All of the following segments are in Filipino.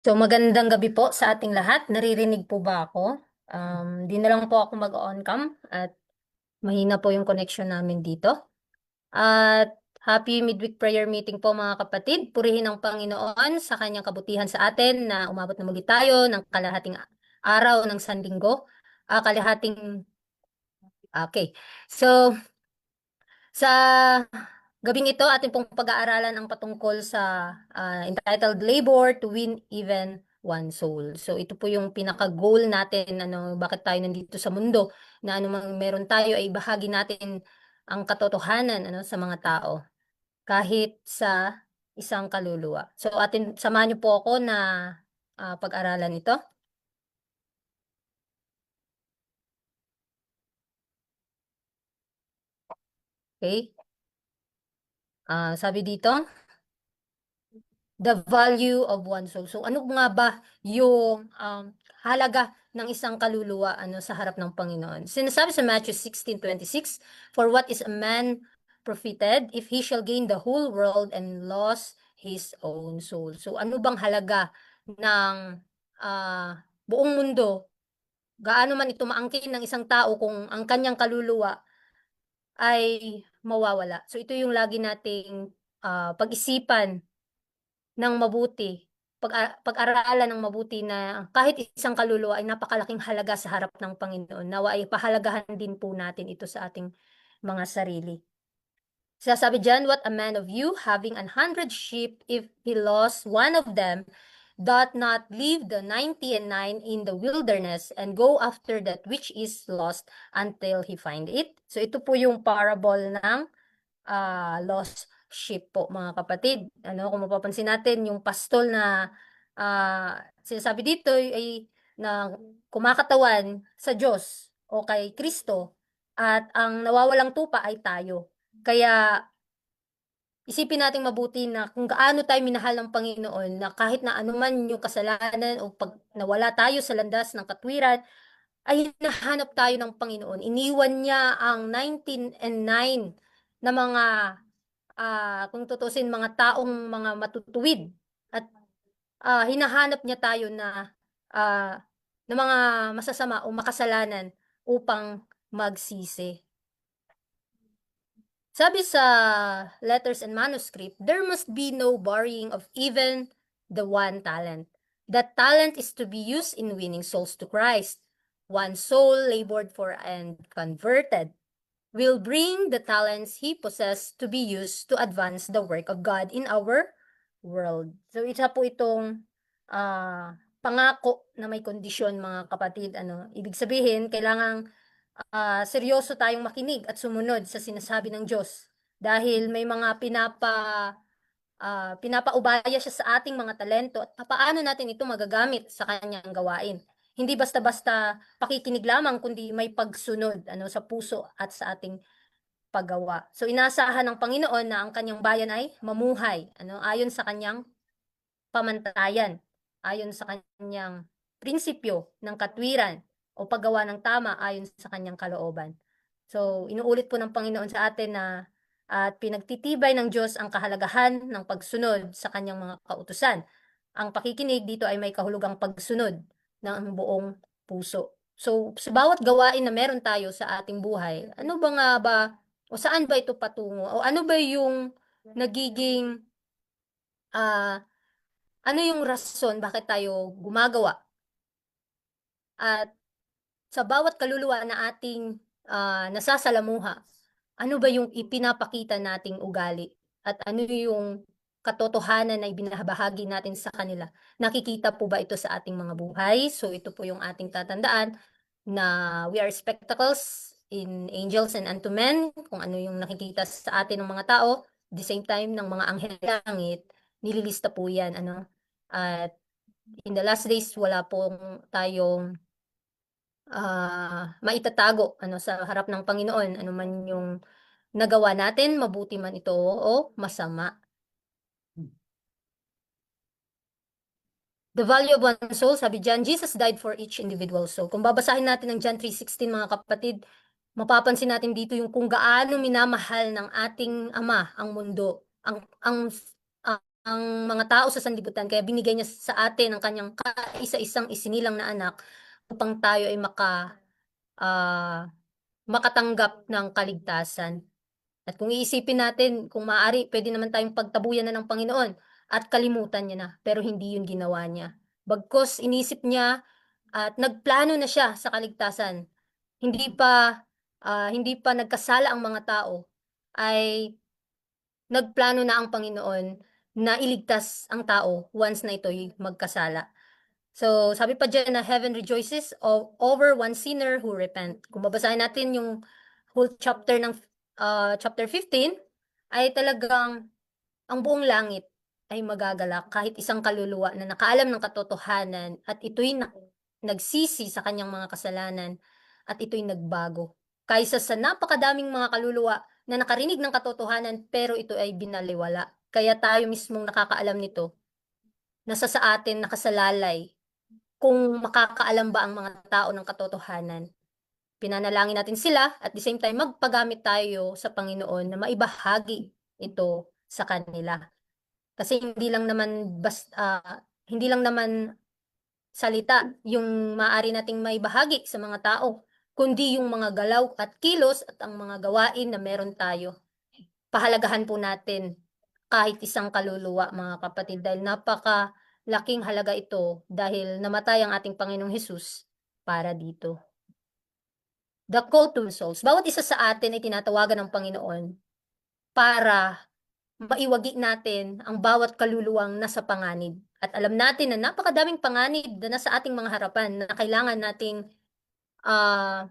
So magandang gabi po sa ating lahat. Naririnig po ba ako? Di na lang po ako mag-on cam at mahina po yung connection namin dito. At happy midweek prayer meeting po mga kapatid. Purihin ang Panginoon sa kanyang kabutihan sa atin na umabot na muli tayo ng kalahating araw ng Sanlinggo. Okay. So sa gabing ito, atin pong pag-aaralan ang patungkol sa entitled Labor to Win Even One Soul. So ito po yung pinaka-goal natin, bakit tayo nandito sa mundo, na mang meron tayo ay bahagi natin ang katotohanan sa mga tao, kahit sa isang kaluluwa. So samahan niyo po ako na pag-aralan ito. Okay? Sabi dito, the value of one soul. So ano nga ba yung halaga ng isang kaluluwa sa harap ng Panginoon? Sinasabi sa Matthew 16:26, "For what is a man profited if he shall gain the whole world and lost his own soul?" So ano bang halaga ng buong mundo? Gaano man ito maangkin ng isang tao kung ang kanyang kaluluwa ay mawawala. So ito yung lagi nating pag-isipan ng mabuti, pag-aralan ng mabuti na kahit isang kaluluwa ay napakalaking halaga sa harap ng Panginoon. Nawa ay pahalagahan din po natin ito sa ating mga sarili. Sasabi dyan, "What a man of you, having 100 sheep, if he lost one of them, doth not leave the 99 in the wilderness and go after that which is lost until he find it?" So ito po yung parable ng lost sheep po mga kapatid. Kung mapapansin natin, yung pastol na sinasabi dito ay na kumakatawan sa Diyos o kay Kristo, at ang nawawalang tupa ay tayo. Kaya isipin nating mabuti na kung gaano tayo minahal ng Panginoon, na kahit na anuman yung kasalanan o pag nawala tayo sa landas ng katwiran, ay hinahanap tayo ng Panginoon. Iniwan niya ang 99 na mga kung tutusin, mga taong mga matutuwid, at hinahanap niya tayo na mga masasama o makasalanan upang magsisi. Sabi sa Letters and Manuscript, "There must be no borrowing of even the one talent. That talent is to be used in winning souls to Christ. One soul labored for and converted will bring the talents he possessed to be used to advance the work of God in our world." So isa po itong pangako na may kondisyon mga kapatid. Ibig sabihin, kailangang seryoso tayong makinig at sumunod sa sinasabi ng Diyos, dahil may mga pinapaubaya siya sa ating mga talento at paano natin ito magagamit sa kanyang gawain. Hindi basta-basta pakikinig lamang, kundi may pagsunod sa puso at sa ating paggawa. So inaasahan ng Panginoon na ang kanyang bayan ay mamuhay ayon sa kanyang pamantayan, ayon sa kanyang prinsipyo ng katwiran o paggawa ng tama ayon sa kanyang kalooban. So inuulit po ng Panginoon sa atin na at pinagtitibay ng Diyos ang kahalagahan ng pagsunod sa kanyang mga kautusan. Ang pakikinig dito ay may kahulugang pagsunod ng buong puso. So sa bawat gawain na meron tayo sa ating buhay, ano ba nga ba o saan ba ito patungo? O ano ba yung nagiging ah ano yung rason bakit tayo gumagawa? At sa bawat kaluluwa na ating nasasalamuha, ano ba yung ipinapakita nating ugali? At ano yung katotohanan na ibinabahagi natin sa kanila? Nakikita po ba ito sa ating mga buhay? So ito po yung ating tatandaan, na we are spectacles in angels and unto men. Kung ano yung nakikita sa atin ng mga tao, the same time ng mga anghel langit, nililista po yan. At in the last days, wala pong tayong maitatago sa harap ng Panginoon, ano man yung nagawa natin, mabuti man ito o masama. The value of one soul, sabi dyan, Jesus died for each individual soul. Kung babasahin natin ang John 3:16 mga kapatid, mapapansin natin dito yung kung gaano minamahal ng ating Ama ang mundo, ang mga tao sa sanlibutan, kaya binigay niya sa atin ang kanyang kaisa-isang isinilang na anak upang tayo ay makatanggap ng kaligtasan. At kung iisipin natin, kung maaari, pwede naman tayong pagtabuyan na ng Panginoon at kalimutan niya na, pero hindi yun ginawa niya. Bagkus inisip niya at nagplano na siya sa kaligtasan. Hindi pa nagkasala ang mga tao, ay nagplano na ang Panginoon na iligtas ang tao once na ito'y magkasala. So, sabi pa dyan na heaven rejoices over one sinner who repent. Kung babasahin natin yung whole chapter ng chapter 15, ay talagang ang buong langit ay magagalak kahit isang kaluluwa na nakaalam ng katotohanan at ito'y nagsisi sa kanyang mga kasalanan at ito'y nagbago. Kaysa sa napakadaming mga kaluluwa na nakarinig ng katotohanan pero ito ay binaliwala. Kaya tayo mismong nakakaalam nito, nasa sa atin nakasalalay kung makakaalam ba ang mga tao ng katotohanan. Pinanalangin natin sila at the same time magpagamit tayo sa Panginoon na maibahagi ito sa kanila. Kasi hindi lang naman salita yung maaari nating maibahagi sa mga tao, kundi yung mga galaw at kilos at ang mga gawain na meron tayo. Pahalagahan po natin kahit isang kaluluwa, mga kapatid, dahil napakalaking halaga ito dahil namatay ang ating Panginoong Hesus para dito. The call to souls. Bawat isa sa atin ay tinatawagan ng Panginoon para maiwagi natin ang bawat kaluluwang nasa panganib. At alam natin na napakadaming panganib na nasa ating mga harapan na ah,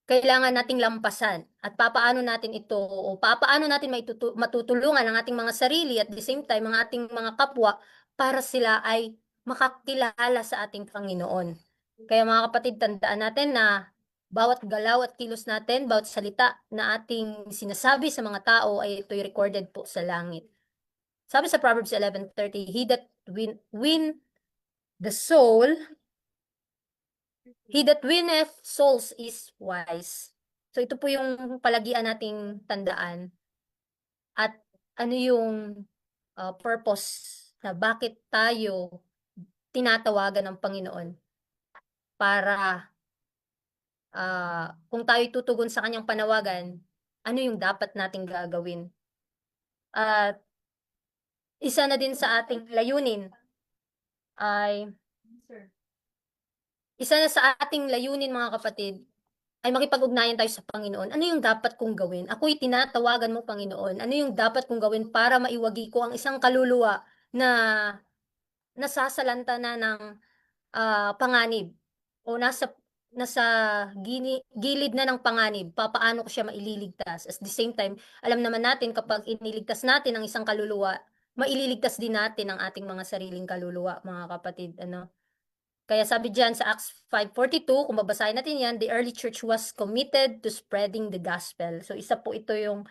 kailangan nating lampasan. At papaano natin ito o papaano natin matutulungan ang ating mga sarili at the same time ang ating mga kapwa para sila ay makakilala sa ating Panginoon. Kaya mga kapatid, tandaan natin na bawat galaw at kilos natin, bawat salita na ating sinasabi sa mga tao ay ito'y recorded po sa langit. Sabi sa Proverbs 11:30, he that win the soul, he that winneth souls is wise. So ito po yung palagian nating tandaan. At ano yung purpose na bakit tayo tinatawagan ng Panginoon para kung tayo tutugon sa kanyang panawagan, ano yung dapat nating gagawin. At isa na din sa ating layunin ay mga kapatid, ay makipag-ugnayan tayo sa Panginoon. Ano yung dapat kong gawin? Ako'y tinatawagan mo, Panginoon. Ano yung dapat kong gawin para maiwagi ko ang isang kaluluwa na nasasalanta na ng panganib o nasa gilid na ng panganib, papaano ko siya maililigtas. At the same time, alam naman natin kapag iniligtas natin ang isang kaluluwa, maililigtas din natin ang ating mga sariling kaluluwa, mga kapatid. Kaya sabi diyan sa Acts 5:42, kung babasahin natin yan, the early church was committed to spreading the gospel. So isa po ito yung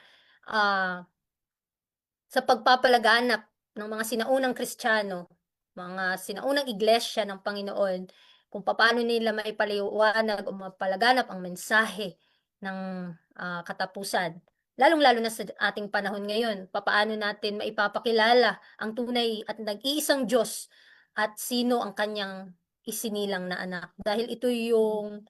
sa pagpapalaganap ng mga sinaunang Kristiyano, mga sinaunang iglesia ng Panginoon, kung paano nila maipaliwanag o mapalaganap ang mensahe ng katapusan. Lalong-lalo na sa ating panahon ngayon, paano natin maipapakilala ang tunay at nag-iisang Diyos at sino ang kanyang isinilang na anak. Dahil ito yung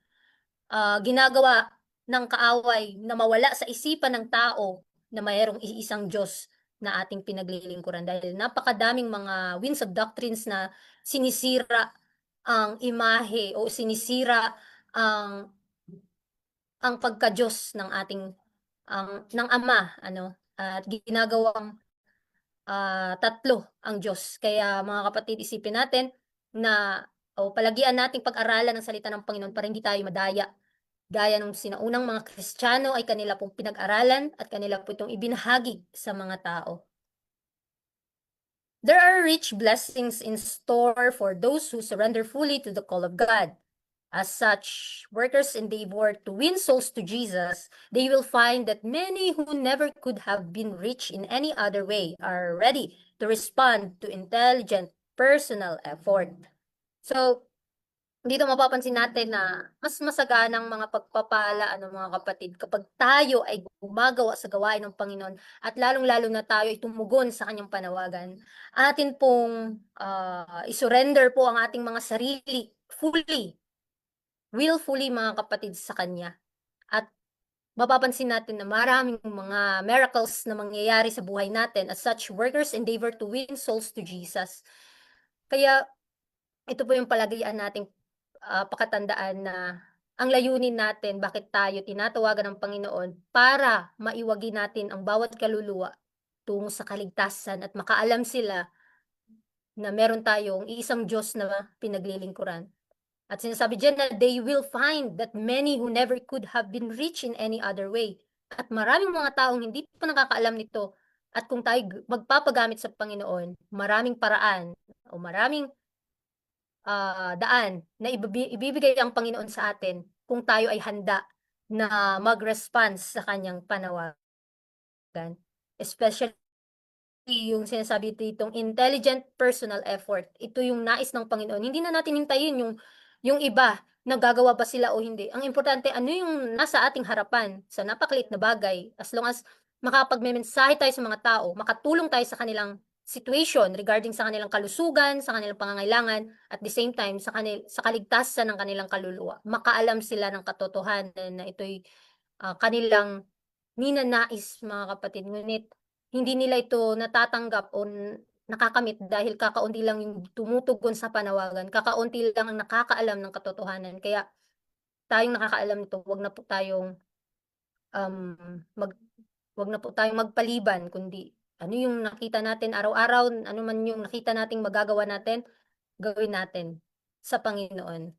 ginagawa ng kaaway na mawala sa isipan ng tao na mayroong iisang Diyos na ating pinaglilingkuran. Dahil napakadaming mga winds of doctrines na sinisira ang imahe o sinisira ang pagka-Diyos ng ating ng Ama, at ginagawang tatlo ang Diyos. Kaya mga kapatid, isipin natin na palagian nating pag-aralan ng salita ng Panginoon para hindi tayo madaya. Gaya ng sinaunang mga Kristiyano ay kanila pong pinag-aralan at kanila po itong ibinahagi sa mga tao. There are rich blessings in store for those who surrender fully to the call of God. As such, workers endeavor to win souls to Jesus, they will find that many who never could have been reached in any other way are ready to respond to intelligent personal effort. So, dito mapapansin natin na mas masaganang mga pagpapala ano mga kapatid kapag tayo ay gumagawa sa gawain ng Panginoon at lalong-lalo na tayo ay tumugon sa kanyang panawagan. Atin pong i-surrender po ang ating mga sarili fully, willfully mga kapatid sa kanya. At mapapansin natin na maraming mga miracles na mangyayari sa buhay natin as such workers endeavor to win souls to Jesus. Kaya ito po yung palagayaan nating pakatandaan na ang layunin natin bakit tayo tinatawagan ng Panginoon para maiwagi natin ang bawat kaluluwa tungo sa kaligtasan at makaalam sila na meron tayong iisang Diyos na pinaglilingkuran. At sinasabi diyan na they will find that many who never could have been reached in any other way. At maraming mga taong hindi pa nakakaalam nito. At kung tayo magpapagamit sa Panginoon, maraming paraan o maraming daan na ibibigay ang Panginoon sa atin kung tayo ay handa na mag-response sa kanyang panawagan. Especially yung sinasabi ditong intelligent personal effort. Ito yung nais ng Panginoon. Hindi na natin hintayin yung iba na gagawa ba sila o hindi. Ang importante, ano yung nasa ating harapan sa napakaliit na bagay. As long as makapagmemensahe tayo sa mga tao, makatulong tayo sa kanilang situation regarding sa kanilang kalusugan, sa kanilang pangangailangan, at the same time, sa kaligtasan ng kanilang kaluluwa. Makaalam sila ng katotohanan na ito'y kanilang ninanais, mga kapatid. Ngunit hindi nila ito natatanggap o nakakamit dahil kakaunti lang yung tumutugon sa panawagan, kakaunti lang ang nakakaalam ng katotohanan. Kaya tayong nakakaalam nito, um, mag wag na po tayong magpaliban kundi ano yung nakita natin araw-araw, ano man yung nakita nating magagawa natin, gawin natin sa Panginoon.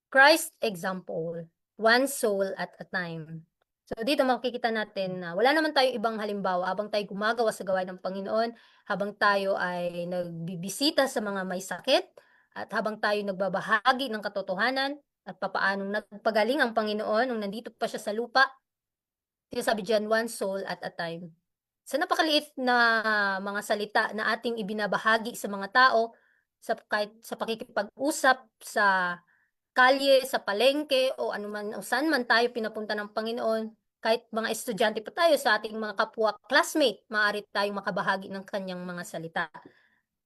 Christ example, one soul at a time. So dito makikita natin na wala naman tayong ibang halimbawa habang tayo gumagawa sa gawain ng Panginoon, habang tayo ay nagbibisita sa mga may sakit, at habang tayo nagbabahagi ng katotohanan, at papaanong nagpagaling ang Panginoon nung nandito pa siya sa lupa. Sinasabi diyan, one soul at a time. Sa napakaliit na mga salita na ating ibinabahagi sa mga tao, kahit sa pakikipag-usap sa kalye, sa palengke o anuman o saan man tayo pinapunta ng Panginoon, kahit mga estudyante pa tayo sa ating mga kapwa classmate, maaari tayong makabahagi ng kanyang mga salita.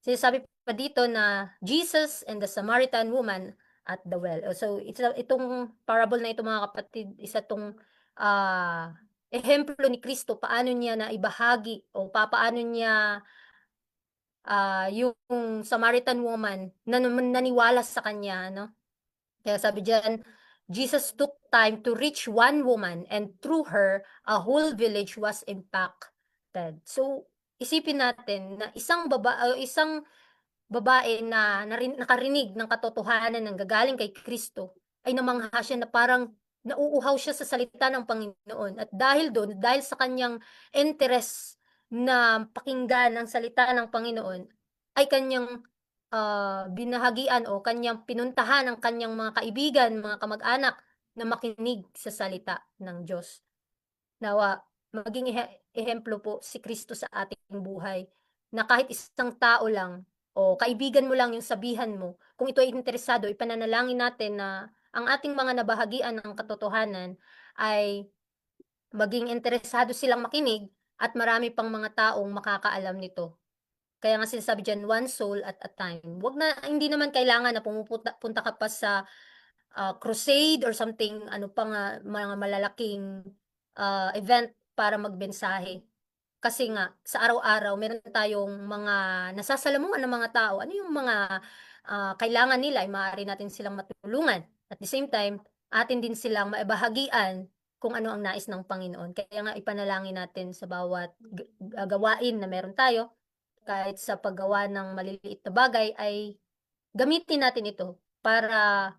Sinasabi pa dito na Jesus and the Samaritan woman at the well. So itong parable na ito mga kapatid, isa tong ehemplo ni Kristo paano niya na ibahagi o papaano niya yung Samaritan woman na naniwala sa kanya, no? Kaya sabi diyan, Jesus took time to reach one woman and through her, a whole village was impacted. So, isipin natin na isang babae na nakarinig ng katotohanan ng gagaling kay Kristo ay namangha siya na parang nauuhaw siya sa salita ng Panginoon. At dahil doon, dahil sa kanyang interes na pakinggan ang salita ng Panginoon, ay kanyang binahagian o kanyang pinuntahan ang kanyang mga kaibigan, mga kamag-anak na makinig sa salita ng Diyos. Nawa, maging ehemplo po si Kristo sa ating buhay na kahit isang tao lang o kaibigan mo lang yung sabihan mo, kung ito ay interesado, ipananalangin natin na ang ating mga nabahagian ng katotohanan ay maging interesado silang makinig at marami pang mga taong makakaalam nito. Kaya nga sinasabi diyan, one soul at a time. Hindi naman kailangan na punta ka pa sa crusade or something, ano pa nga, mga malalaking event para magmensahe. Kasi nga, sa araw-araw, meron tayong mga nasasalamuhan ng mga tao. Ano yung mga kailangan nila, ay maaari natin silang matulungan. At the same time, atin din silang maibahagian kung ano ang nais ng Panginoon. Kaya nga, ipanalangin natin sa bawat gawain na meron tayo, kahit sa paggawa ng maliliit na bagay, ay gamitin natin ito para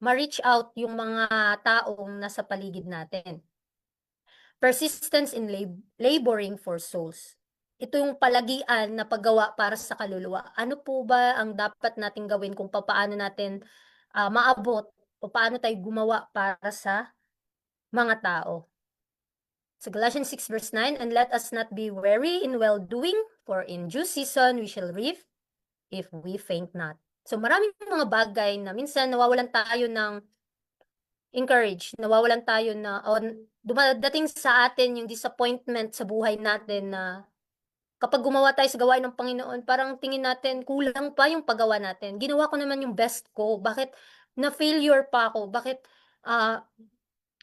ma-reach out yung mga taong nasa paligid natin. Persistence in laboring for souls. Ito yung palagian na paggawa para sa kaluluwa. Ano po ba ang dapat nating gawin kung paano natin maabot o paano tayo gumawa para sa mga tao? So Galatians 6 verse 9, and let us not be weary in well-doing, for in due season we shall reap if we faint not. So maraming mga bagay na minsan nawawalan tayo ng nawawalan tayo na o dumadating sa atin yung disappointment sa buhay natin na kapag gumawa tayo sa gawain ng Panginoon, parang tingin natin kulang pa yung paggawa natin. Ginawa ko naman yung best ko, bakit na-failure pa ako? Ah,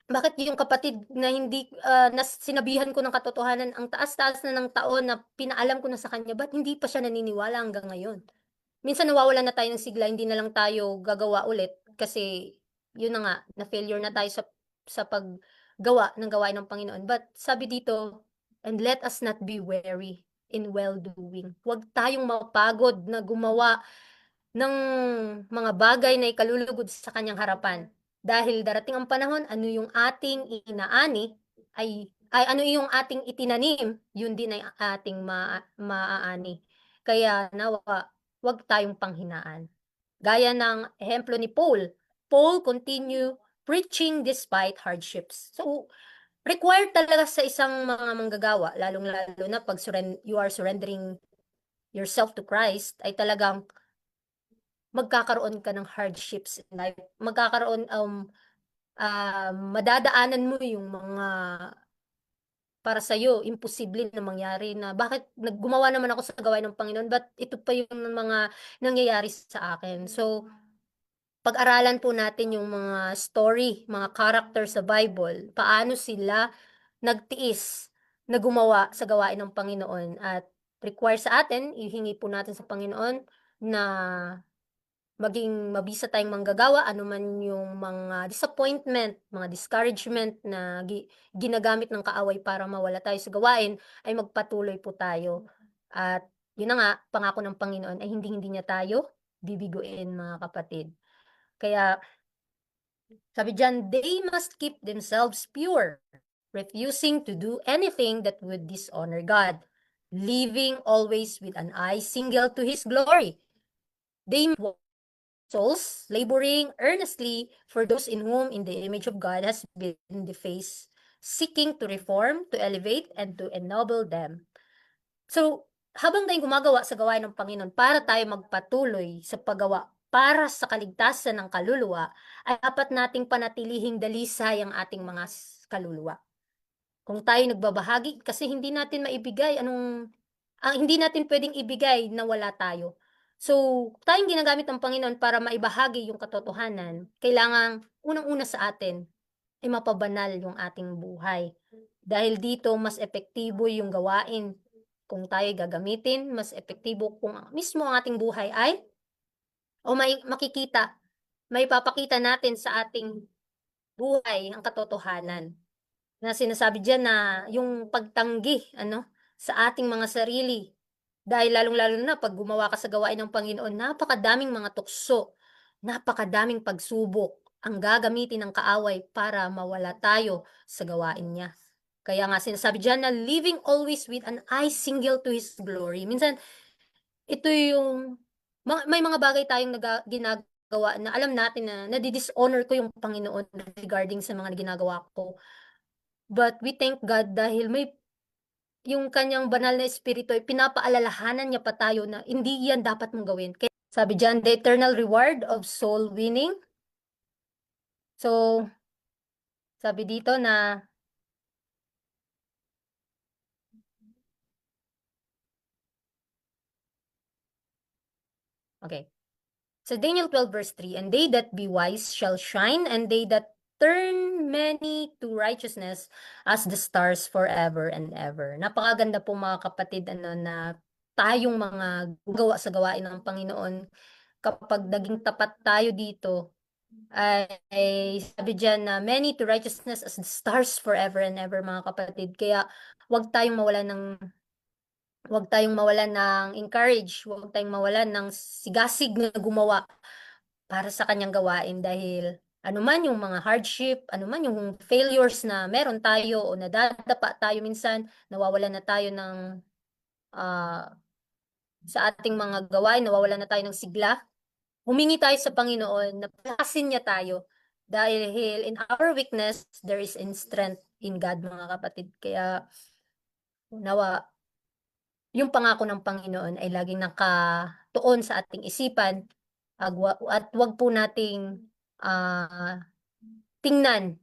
bakit yung kapatid na hindi, na sinabihan ko ng katotohanan ang taas-taas na ng taon na pinaalam ko na sa kanya, ba't hindi pa siya naniniwala hanggang ngayon? Minsan nawawalan na tayo ng sigla, hindi na lang tayo gagawa ulit kasi yun na nga, na-failure na tayo sa paggawa ng gawain ng Panginoon. But sabi dito, and let us not be weary in well-doing. Huwag tayong mapagod na gumawa ng mga bagay na ikalulugod sa kanyang harapan. Dahil darating ang panahon, ano yung ating inaani ay ano yung ating itinanim, yun din ay ating maaani. Kaya nawa, huwag tayong panghinaan. Gaya ng ehemplo ni Paul. Paul continue preaching despite hardships. So, required talaga sa isang mga manggagawa, lalong-lalo na pag you are surrendering yourself to Christ, ay talagang magkakaroon ka ng hardships in life. Madadaanan mo yung mga para sa'yo, imposible na mangyari na bakit naggumawa naman ako sa gawain ng Panginoon, but ito pa yung mga nangyayari sa akin. So, pag-aralan po natin yung mga story, mga character sa Bible, paano sila nagtiis na gumawa sa gawain ng Panginoon at require sa atin, ihingi po natin sa Panginoon na maging mabisa tayong manggagawa, anuman yung mga disappointment, mga discouragement na ginagamit ng kaaway para mawala tayo sa gawain, ay magpatuloy po tayo. At yun na nga, pangako ng Panginoon ay hindi niya tayo bibiguin, mga kapatid. Kaya sabi diyan, they must keep themselves pure, refusing to do anything that would dishonor God, living always with an eye single to His glory. They souls, laboring earnestly for those in whom in the image of God has been defaced, seeking to reform, to elevate, and to ennoble them. So, habang tayong gumagawa sa gawain ng Panginoon para tayo magpatuloy sa paggawa para sa kaligtasan ng kaluluwa, ay dapat nating panatilihing dalisay ang ating mga kaluluwa. Kung tayo nagbabahagi, kasi hindi natin maibigay hindi natin pwedeng ibigay na wala tayo. So, tayong ginagamit ng Panginoon para maibahagi yung katotohanan, kailangang unang-una sa atin ay mapabanal yung ating buhay. Dahil dito, mas epektibo yung gawain. Kung tayo gagamitin, mas epektibo kung mismo ang ating buhay ay may papakita natin sa ating buhay ang katotohanan. Na sinasabi diyan na yung pagtanggi sa ating mga sarili. Dahil lalong-lalo na 'pag gumawa ka sa gawain ng Panginoon, napakadaming mga tukso, napakadaming pagsubok ang gagamitin ng kaaway para mawala tayo sa gawain niya. Kaya nga sinasabi diyan na living always with an eye single to His glory. Minsan, ito yung may mga bagay tayong ginagawa na alam natin na nadi-dishonor ko yung Panginoon regarding sa mga ginagawa ko. But we thank God dahil yung kanyang banal na espiritu ay pinapaalalahanan niya pa tayo na hindi yan dapat mong gawin. Kaya sabi diyan, the eternal reward of soul winning. So, sabi dito na, okay. So Daniel 12 verse 3, and they that be wise shall shine, and they that turn many to righteousness as the stars forever and ever. Napakaganda po mga kapatid na tayong mga gawa sa gawain ng Panginoon, kapag naging tapat tayo dito, ay sabi diyan na many to righteousness as the stars forever and ever, mga kapatid. Kaya wag tayong mawalan ng wag tayong mawalan ng sigasig na gumawa para sa kanyang gawain, dahil anuman yung mga hardship, anuman yung failures na meron tayo o nadadapa tayo minsan, nawawalan na tayo ng sa ating mga gawain, nawawalan na tayo ng sigla, humingi tayo sa Panginoon na palakasin niya tayo. Dahil in our weakness, there is in strength in God, mga kapatid. Kaya nawa, yung pangako ng Panginoon ay laging nakatuon sa ating isipan At wag po nating ah, tingnan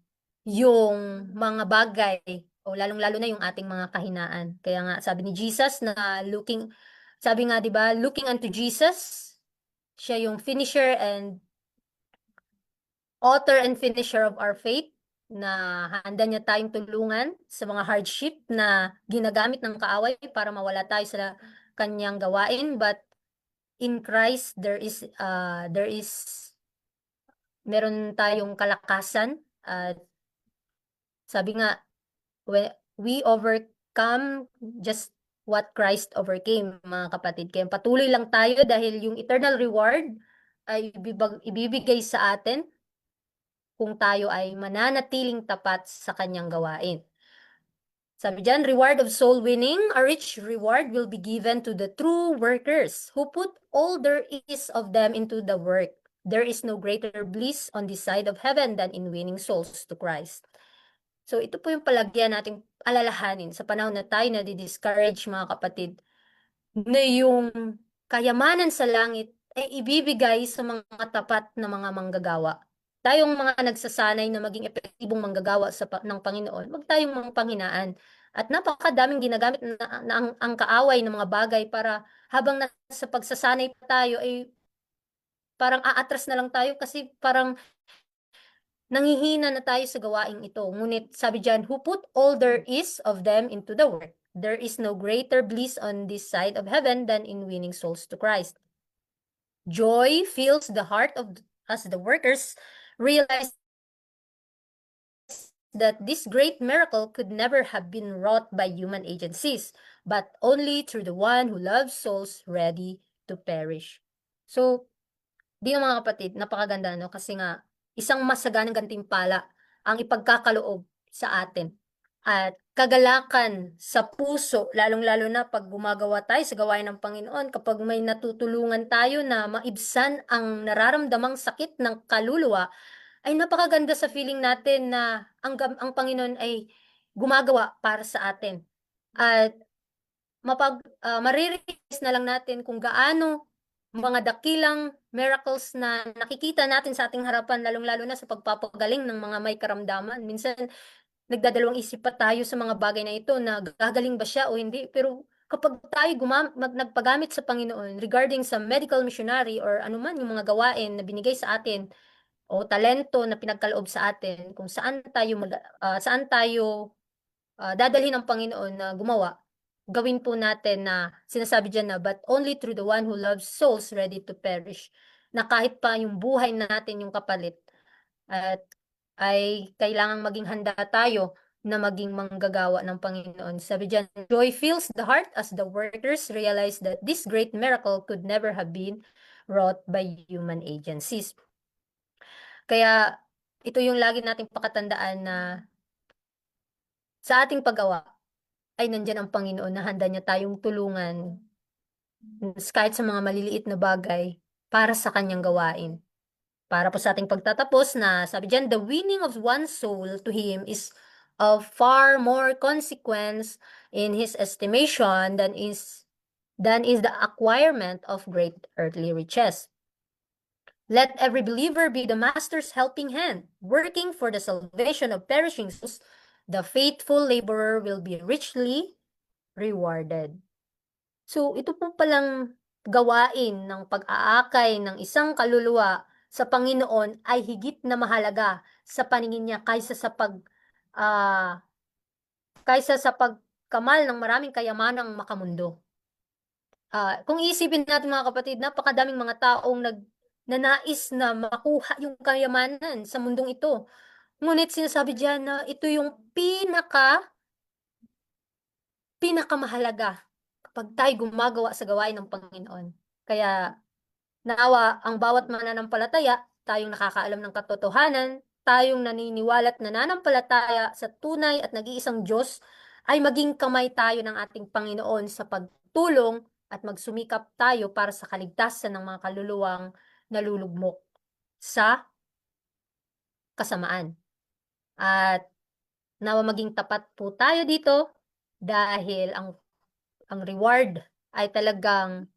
yung mga bagay o lalong-lalo na yung ating mga kahinaan. Kaya nga sabi ni Jesus na sabi nga 'di ba, looking unto Jesus, siya yung finisher and author and finisher of our faith, na handa niya tayong tulungan sa mga hardship na ginagamit ng kaaway para mawala tayo sa kanyang gawain. But in Christ, meron tayong kalakasan. At sabi nga, we overcome just what Christ overcame, mga kapatid. Kaya patuloy lang tayo dahil yung eternal reward ay ibibigay sa atin kung tayo ay mananatiling tapat sa kanyang gawain. Sabi dyan, reward of soul winning, a rich reward will be given to the true workers who put all there is of them into the work. There is no greater bliss on this side of heaven than in winning souls to Christ. So ito po yung palagyan nating alalahanin sa panahon na tayo na-discourage, mga kapatid, na yung kayamanan sa langit ay ibibigay sa mga tapat na mga manggagawa. Tayong mga nagsasanay na maging epektibong manggagawa ng Panginoon, wag tayong mga panghinaan. At napakadaming ginagamit na ang kaaway ng mga bagay para habang nasa pagsasanay pa tayo ay parang aatras na lang tayo kasi parang nangihina na tayo sa gawaing ito. Ngunit sabi diyan, who put all there is of them into the work. There is no greater bliss on this side of heaven than in winning souls to Christ. Joy fills the heart of as the workers realize that this great miracle could never have been wrought by human agencies, but only through the one who loves souls ready to perish. So, di mga kapatid, napakaganda, no? Kasi nga, isang masaganang gantimpala ang ipagkakaloob sa atin. At kagalakan sa puso, lalong-lalo na pag gumagawa tayo sa gawain ng Panginoon, kapag may natutulungan tayo na maibsan ang nararamdamang sakit ng kaluluwa, ay napakaganda sa feeling natin na ang Panginoon ay gumagawa para sa atin. At marirealize na lang natin kung gaano mga dakilang miracles na nakikita natin sa ating harapan, lalong-lalo na sa pagpapagaling ng mga may karamdaman. Minsan, nagdadalawang isip pa tayo sa mga bagay na ito na gagaling ba siya o hindi. Pero kapag tayo nagpagamit sa Panginoon regarding sa medical missionary or anuman yung mga gawain na binigay sa atin o talento na pinagkaloob sa atin, kung saan tayo dadalhin ng Panginoon na gumawa, gawin po natin na sinasabi dyan na, but only through the one who loves souls ready to perish. Na kahit pa yung buhay natin yung kapalit, at ay kailangang maging handa tayo na maging manggagawa ng Panginoon. Sabi dyan, joy fills the heart as the workers realize that this great miracle could never have been wrought by human agencies. Kaya ito yung lagi nating pakatandaan na sa ating paggawa ay nandyan ang Panginoon na handa niya tayong tulungan kahit sa mga maliliit na bagay para sa kanyang gawain. Para po sa ating pagtatapos na sabi diyan, the winning of one's soul to Him is of far more consequence in His estimation than is the acquirement of great earthly riches. Let every believer be the Master's helping hand, working for the salvation of perishing souls. The faithful laborer will be richly rewarded. So, ito po palang gawain ng pag-aakay ng isang kaluluwa sa Panginoon ay higit na mahalaga sa paningin niya kaysa sa pagkamal ng maraming kayamanang makamundo. Kung iisipin natin, mga kapatid, napakadaming mga taong nanais na makuha yung kayamanan sa mundong ito. Ngunit sinasabi diyan na ito yung pinakamahalaga kapag tayo gumagawa sa gawain ng Panginoon. Kaya naawa ang bawat mananampalataya, tayong nakakaalam ng katotohanan, tayong naniniwala at nananampalataya sa tunay at nag-iisang Diyos, ay maging kamay tayo ng ating Panginoon sa pagtulong at magsumikap tayo para sa kaligtasan ng mga kaluluwang nalulugmok sa kasamaan. At nawa maging tapat po tayo dito dahil ang reward ay talagang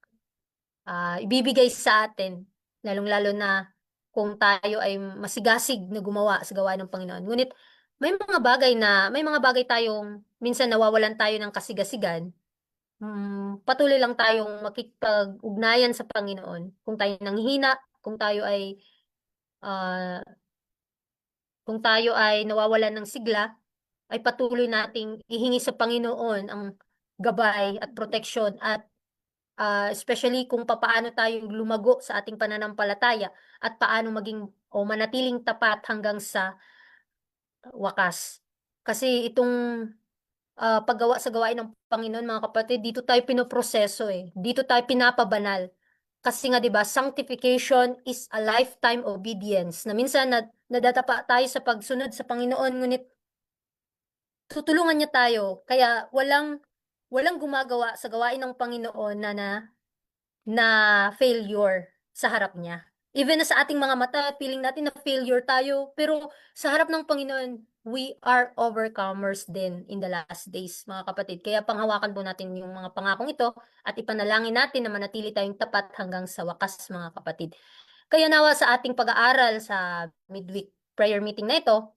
ibibigay sa atin lalong-lalo na kung tayo ay masigasig na gumawa sa gawain ng Panginoon. Ngunit may mga bagay tayong minsan nawawalan tayo ng kasigasigan. Patuloy lang tayong makikipag-ugnayan sa Panginoon. Kung tayo nanghihina, ah, kung tayo ay nawawalan ng sigla, ay patuloy nating ihingi sa Panginoon ang gabay at proteksyon at especially kung papaano tayo lumago sa ating pananampalataya at paano maging o manatiling tapat hanggang sa wakas. Kasi itong paggawa sa gawain ng Panginoon, mga kapatid, dito tayo pinoproseso eh. Dito tayo pinapabanal. Kasi nga 'di ba, sanctification is a lifetime obedience. Na minsan nadatapa tayo sa pagsunod sa Panginoon, ngunit tutulungan niya tayo. Kaya walang gumagawa sa gawain ng Panginoon na failure sa harap niya. Even na sa ating mga mata, feeling natin na failure tayo, pero sa harap ng Panginoon, we are overcomers din in the last days, mga kapatid. Kaya panghawakan po natin yung mga pangakong ito at ipanalangin natin na manatili tayong tapat hanggang sa wakas, mga kapatid. Kaya nawa sa ating pag-aaral sa midweek prayer meeting na ito,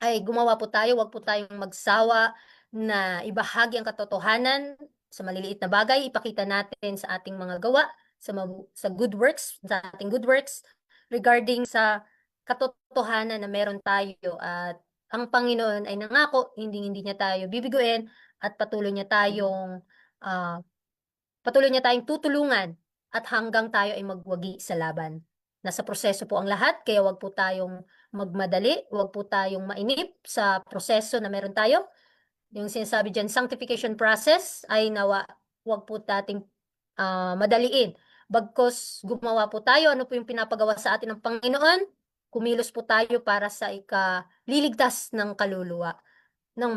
ay gumawa po tayo, wag po tayong magsawa na ibahagi ang katotohanan sa maliliit na bagay, ipakita natin sa ating mga gawa, sa good works, sa ating good works, regarding sa katotohanan na meron tayo at ang Panginoon ay nangako, hindi niya tayo bibiguin at ah, patuloy niya tayong tutulungan at hanggang tayo ay magwagi sa laban. Nasa proseso po ang lahat, kaya wag po tayong magmadali, wag po tayong mainip sa proseso na meron tayo. Yung sinasabi dyan, sanctification process ay nawa, wag po nating madaliin. Bagkos gumawa po tayo, ano po yung pinapagawa sa atin ng Panginoon? Kumilos po tayo para sa ikaliligtas ng kaluluwa, ng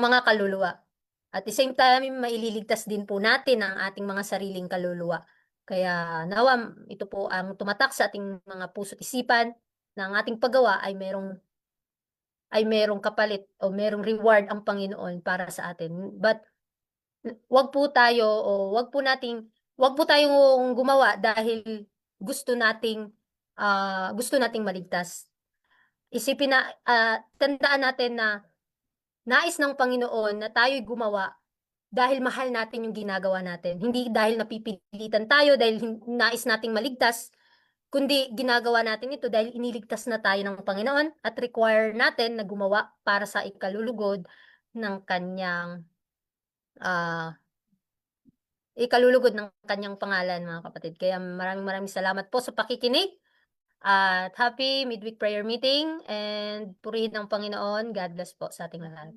mga kaluluwa. At the same time, maililigtas din po natin ang ating mga sariling kaluluwa. Kaya nawa, ito po ang tumatak sa ating mga puso't isipan na ang ating paggawa ay merong kapalit o merong reward ang Panginoon para sa atin. But wag po tayong gumawa dahil gusto nating maligtas. Tandaan natin na nais ng Panginoon na tayo'y gumawa dahil mahal natin yung ginagawa natin. Hindi dahil napipilitan tayo, dahil nais nating maligtas, kundi ginagawa natin ito dahil iniligtas na tayo ng Panginoon at require natin na gumawa para sa ah, ikalulugod ng kanyang pangalan, mga kapatid. Kaya maraming maraming salamat po sa pakikinig at happy midweek prayer meeting and purihin ng Panginoon. God bless po sa ating lahat.